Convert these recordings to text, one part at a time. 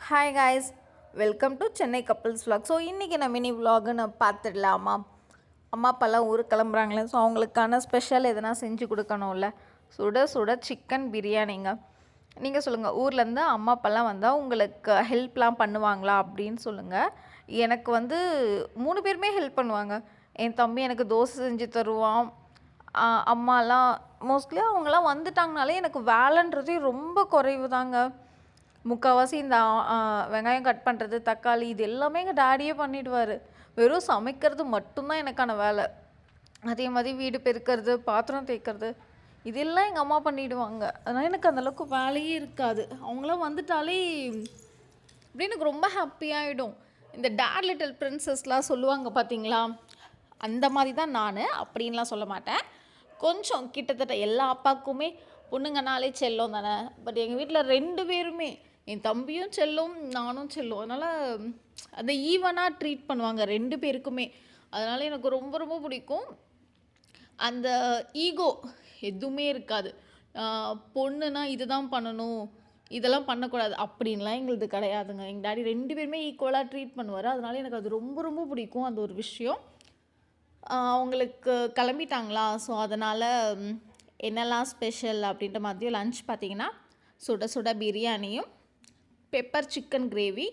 Hi guys, welcome to Chennai couples vlog. So இன்றைக்கி நான் mini விலாகுன்னு பார்த்துடலாமா? அம்மா அப்பாலாம் ஊருக்கு கிளம்புறாங்களே, ஸோ அவங்களுக்கான ஸ்பெஷல் எதனா செஞ்சு கொடுக்கணும்ல. சுட சுட சிக்கன் பிரியாணிங்க. நீங்கள் சொல்லுங்கள், ஊர்லேருந்து அம்மா அப்பாலாம் வந்தால் உங்களுக்கு ஹெல்ப்லாம் பண்ணுவாங்களா அப்படின்னு சொல்லுங்கள். எனக்கு 3 பேருமே ஹெல்ப் பண்ணுவாங்க. என் தம்பி எனக்கு தோசை செஞ்சு தருவான். அம்மாலாம் மோஸ்ட்லி அவங்களாம் வந்துட்டாங்கனாலே எனக்கு வேலைன்றதே ரொம்ப குறைவு தாங்க. முக்கால்வாசி இந்த வெங்காயம் கட் பண்ணுறது, தக்காளி இது எல்லாமே எங்கள் டாடியே பண்ணிவிடுவார். வெறும் சமைக்கிறது மட்டும்தான் எனக்கான வேலை. அதே மாதிரி வீடு பெருக்கிறது, பாத்திரம் தேய்க்கிறது இதெல்லாம் எங்கள் அம்மா பண்ணிவிடுவாங்க. அதனால் எனக்கு அந்தளவுக்கு வேலையே இருக்காது. அவங்களாம் வந்துட்டாலே அப்படின்னு எனக்கு ரொம்ப ஹாப்பியாகிடும். இந்த டேட் லிட்டில் பிரின்சஸ்லாம் சொல்லுவாங்க பார்த்தீங்களா, அந்த மாதிரி தான் நான். அப்படின்லாம் சொல்ல மாட்டேன். கொஞ்சம் கிட்டத்தட்ட எல்லா அப்பாவுக்குமே பொண்ணுங்கனாலே செல்லம் தானே. பட் எங்கள் வீட்டில் 2 பேருமே, என் தம்பியும் செல்லும், நானும் செல்லும். அதனால் அந்த ஈவனாக ட்ரீட் பண்ணுவாங்க 2 பேருக்குமே. அதனால் எனக்கு ரொம்ப ரொம்ப பிடிக்கும். அந்த ஈகோ எதுவுமே இருக்காது. பொண்ணுனா இதுதான் பண்ணணும், இதெல்லாம் பண்ணக்கூடாது அப்படின்லாம் எங்களுக்கு கிடையாதுங்க. எங்கள் டாடி 2 பேருமே ஈக்குவலாக ட்ரீட் பண்ணுவார். அதனால் எனக்கு அது ரொம்ப ரொம்ப பிடிக்கும் அந்த ஒரு விஷயம். அவங்களுக்கு கிளம்பிட்டாங்களா, ஸோ அதனால் என்னெல்லாம் ஸ்பெஷல் அப்படின்ற மாதிரி லன்ச் பார்த்திங்கன்னா, சுட சுட பிரியாணியும் பெப்பர் சிக்கன் கிரேவி.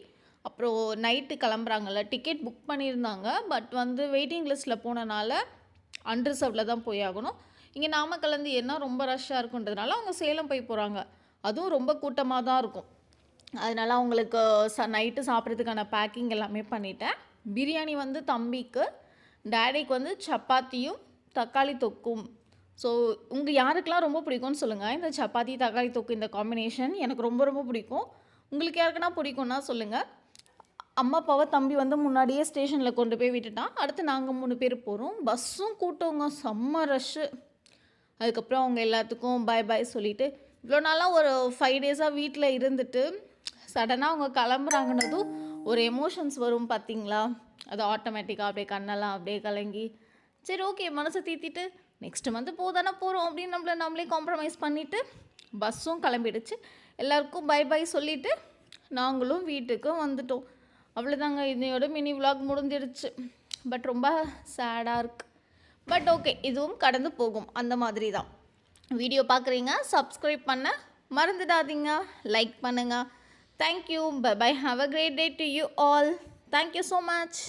அப்புறம் நைட்டு கிளம்புறாங்கல்ல, டிக்கெட் புக் பண்ணியிருந்தாங்க. பட் வெயிட்டிங் லிஸ்ட்டில் போனனால அன்ரிசர்வ்டில் தான் போய் ஆகணும். இங்கே நாமக்கல்லேருந்து ஏன்னா ரொம்ப ரஷ்ஷாக இருக்குன்றதுனால அவங்க சேலம் போய் போகிறாங்க. அதுவும் ரொம்ப கூட்டமாக தான் இருக்கும். அதனால் அவங்களுக்கு நைட்டு சாப்பிட்றதுக்கான பேக்கிங் எல்லாமே பண்ணிட்டேன். பிரியாணி தம்பிக்கு, டேடிக்கு சப்பாத்தியும் தக்காளி தொக்கும். ஸோ உங்கள் யாருக்கெல்லாம் ரொம்ப பிடிக்கும்னு சொல்லுங்கள். இந்த சப்பாத்தி தக்காளி தொக்கு இந்த காம்பினேஷன் எனக்கு ரொம்ப ரொம்ப பிடிக்கும். உங்களுக்கு யாருக்குன்னா பிடிக்கும்னா சொல்லுங்கள். அம்மா அப்பாவை தம்பி முன்னாடியே ஸ்டேஷனில் கொண்டு போய் விட்டுட்டான். அடுத்து நாங்கள் 3 பேர் போகிறோம். பஸ்ஸும் கூட்டவங்க, செம்ம ரஷ்ஷு. அதுக்கப்புறம் அவங்க எல்லாத்துக்கும் பாய் பாய் சொல்லிவிட்டு, இவ்வளோ நாளாக ஒரு 5 டேஸாக வீட்டில் இருந்துட்டு சடனாக அவங்க கிளம்புறாங்கன்னதும் ஒரு எமோஷன்ஸ் வரும் பார்த்தீங்களா. அது ஆட்டோமேட்டிக்காக அப்படியே கண்ணெல்லாம் அப்படியே கலங்கி, சரி ஓகே மனசை தீத்திட்டு நெக்ஸ்ட் மந்த்து போதானே போகிறோம் அப்படின்னு நம்மளே காம்ப்ரமைஸ் பண்ணிவிட்டு பஸ்ஸும் கிளம்பிடுச்சு. எல்லாருக்கும் பை பை சொல்லிவிட்டு நாங்களும் வீட்டுக்கு வந்துட்டோம். அவ்வளோதாங்க, இன்னையோட மினி விலாக் முடிஞ்சிடுச்சு. பட் ரொம்ப சேடாக இருக்குது. பட் ஓகே, இதுவும் கடந்து போகும். அந்த மாதிரி தான். வீடியோ பார்க்குறீங்க, சப்ஸ்கிரைப் பண்ண மறந்துடாதீங்க, லைக் பண்ணுங்கள். Thank you, bye bye, have a great day to you all. Thank you so much.